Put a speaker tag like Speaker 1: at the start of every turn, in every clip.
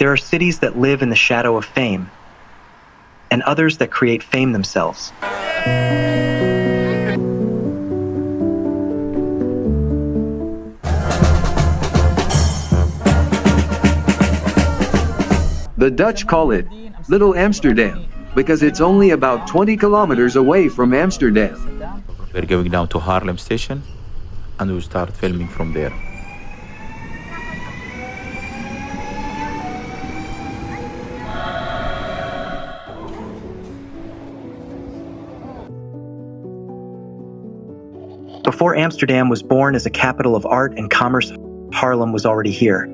Speaker 1: There are cities that live in the shadow of fame, and others that create fame themselves.
Speaker 2: The Dutch call it Little Amsterdam because it's only about 20 kilometers away from Amsterdam.
Speaker 3: We're going down to Haarlem station and we'll start filming from there.
Speaker 1: Before Amsterdam was born as a capital of art and commerce, Haarlem was already here.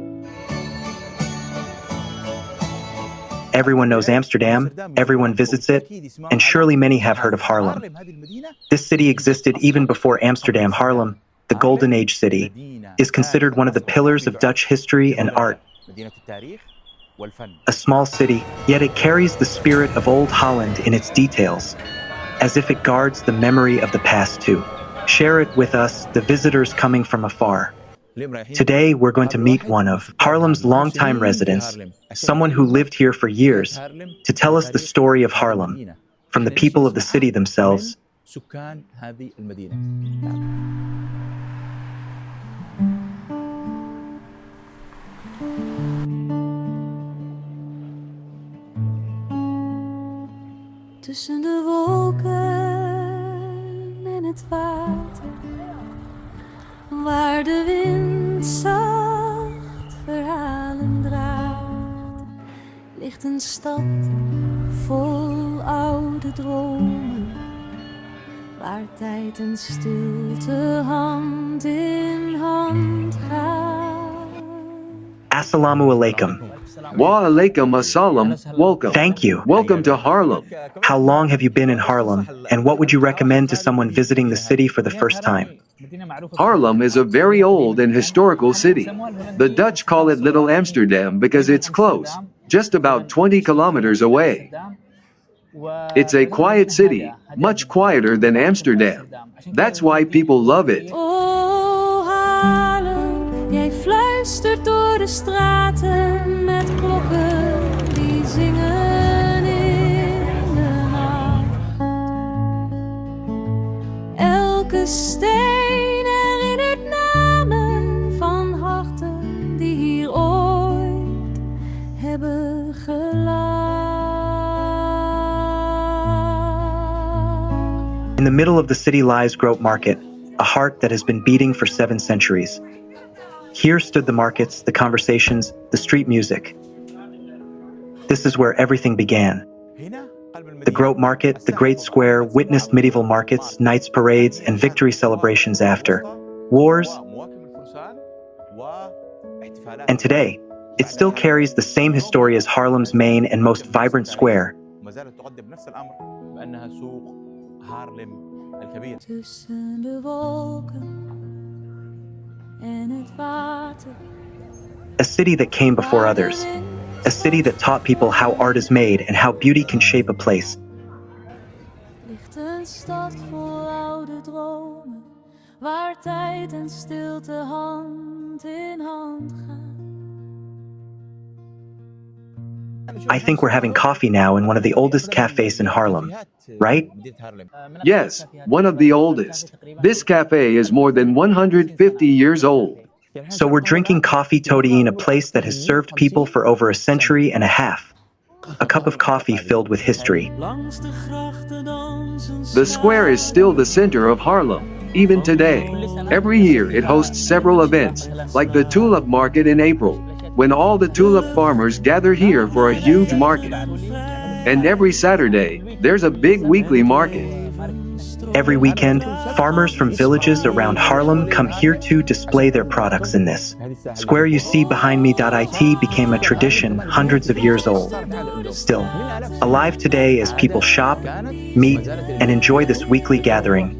Speaker 1: Everyone knows Amsterdam, everyone visits it, and surely many have heard of Haarlem. This city existed even before Amsterdam. Haarlem, the Golden Age city, is considered one of the pillars of Dutch history and art. A small city, yet it carries the spirit of old Holland in its details, as if it guards the memory of the past too. Share it with us, the visitors coming from afar. Today, we're going to meet one of Haarlem's longtime residents, someone who lived here for years, to tell us the story of Haarlem, from the people of the city themselves.
Speaker 4: Tussen de wolken en het water, waar de wind zacht verhalen draagt, ligt een stad vol oude dromen, waar tijd en stilte hand in hand gaan.
Speaker 1: Assalamu alaikum.
Speaker 2: Wa alaikum assalam, welcome.
Speaker 1: Thank you.
Speaker 2: Welcome to Haarlem.
Speaker 1: How long have you been in Haarlem, and what would you recommend to someone visiting the city for the first time?
Speaker 2: Haarlem is a very old and historical city. The Dutch call it Little Amsterdam because it's close, just about 20 kilometers away. It's a quiet city, much quieter than Amsterdam. That's why people love it.
Speaker 4: Oh, Haarlem, jij fluistert door de straten met klokken die zingen in de nacht. Elke steen herinnert namen van harten die hier ooit hebben gelachen.
Speaker 1: In the middle of the city lies Grote Markt, a heart that has been beating for 7 centuries. Here stood the markets, the conversations, the street music. This is where everything began. The Grote Markt, the Great Square, witnessed medieval markets, knights' parades, and victory celebrations after wars. And today, it still carries the same history as Haarlem's main and most vibrant square.
Speaker 4: Tussen de wolken en het water.
Speaker 1: A city that came before others. A city that taught people how art is made and how beauty can shape a place.
Speaker 4: Ligt een stad vol oude dromen, waar tijd en stilte hand in hand gaan.
Speaker 1: I think we're having coffee now in one of the oldest cafes in Haarlem, right?
Speaker 2: Yes, one of the oldest. This cafe is more than 150 years old.
Speaker 1: So we're drinking coffee toddy in a place that has served people for over a century and a half. A cup of coffee filled with history.
Speaker 2: The square is still the center of Haarlem, even today. Every year it hosts several events, like the Tulip Market in April, when all the tulip farmers gather here for a huge market. And every Saturday, there's a big weekly market.
Speaker 1: Every weekend, farmers from villages around Haarlem come here to display their products in this square you see behind me. It became a tradition hundreds of years old. Still, alive today as people shop, meet, and enjoy this weekly gathering.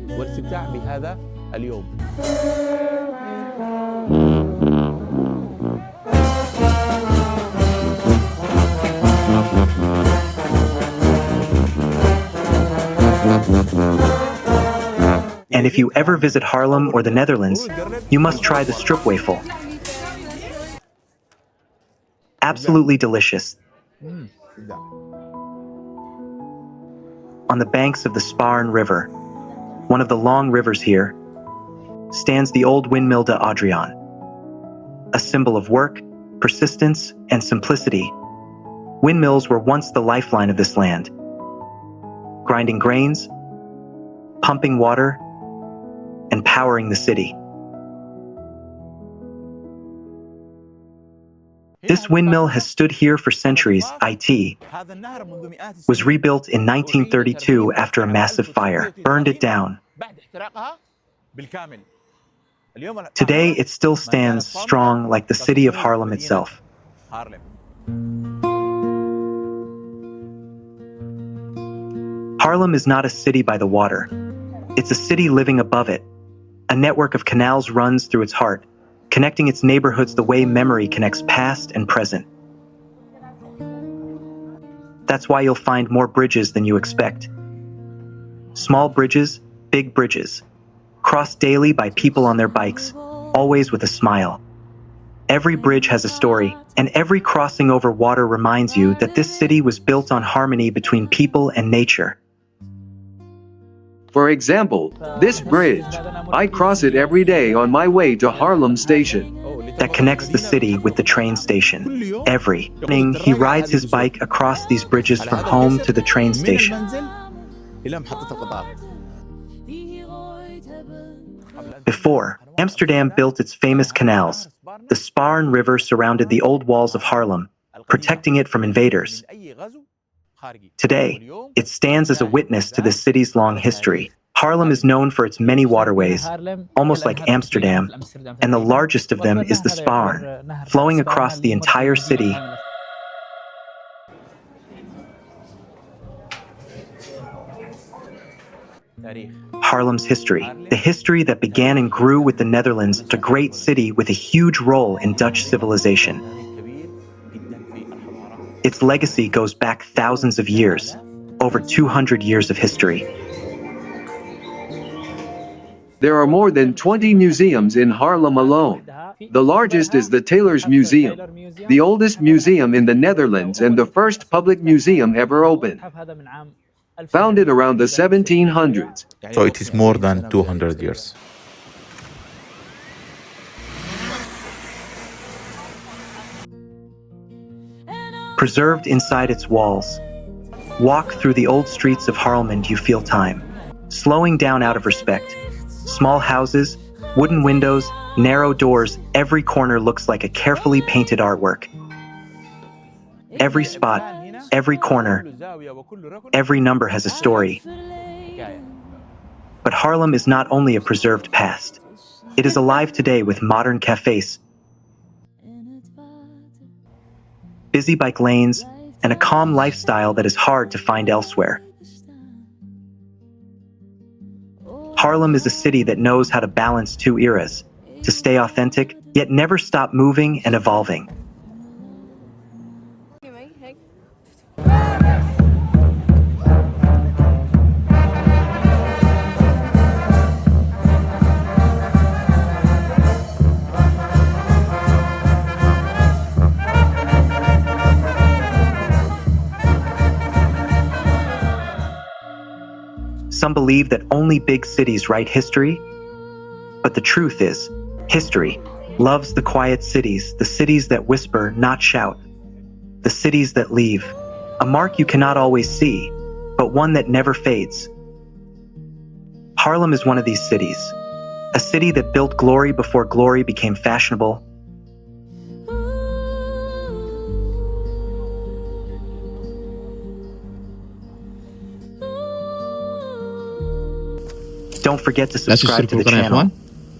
Speaker 1: And if you ever visit Haarlem or the Netherlands, you must try the stroopwafel. Absolutely delicious. On the banks of the Sparn River, one of the long rivers here, stands the old windmill de Adriaan, a symbol of work, persistence, and simplicity. Windmills were once the lifeline of this land, grinding grains, pumping water, and powering the city. This windmill has stood here for centuries. It was rebuilt in 1932 after a massive fire burned it down. Today, it still stands strong like the city of Haarlem itself. Haarlem is not a city by the water. It's a city living above it. A network of canals runs through its heart, connecting its neighborhoods the way memory connects past and present. That's why you'll find more bridges than you expect. Small bridges, big bridges, crossed daily by people on their bikes, always with a smile. Every bridge has a story, and every crossing over water reminds you that this city was built on harmony between people and nature.
Speaker 2: For example, this bridge, I cross it every day on my way to Haarlem station.
Speaker 1: That connects the city with the train station. Every morning, he rides his bike across these bridges from home to the train station. Before, Amsterdam built its famous canals. The Sparn River surrounded the old walls of Haarlem, protecting it from invaders. Today, it stands as a witness to the city's long history. Haarlem is known for its many waterways, almost like Amsterdam, and the largest of them is the Sparn, flowing across the entire city. Haarlem's history, the history that began and grew with the Netherlands, a great city with a huge role in Dutch civilization. Its legacy goes back thousands of years, over 200 years of history.
Speaker 2: There are more than 20 museums in Haarlem alone. The largest is the Tailors Museum, the oldest museum in the Netherlands and the first public museum ever opened. Founded around the 1700s.
Speaker 3: So it is more than 200 years.
Speaker 1: Preserved inside its walls. Walk through the old streets of Haarlem and you feel time, slowing down out of respect. Small houses, wooden windows, narrow doors, every corner looks like a carefully painted artwork. Every spot, every corner, every number has a story. But Haarlem is not only a preserved past. It is alive today with modern cafes, busy bike lanes, and a calm lifestyle that is hard to find elsewhere. Haarlem is a city that knows how to balance two eras, to stay authentic, yet never stop moving and evolving. Some believe that only big cities write history, but the truth is, history loves the quiet cities, the cities that whisper, not shout, the cities that leave, a mark you cannot always see, but one that never fades. Haarlem is one of these cities, a city that built glory before glory became fashionable. Don't forget to subscribe to the channel,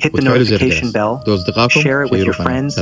Speaker 1: hit the notification bell, share it with your friends,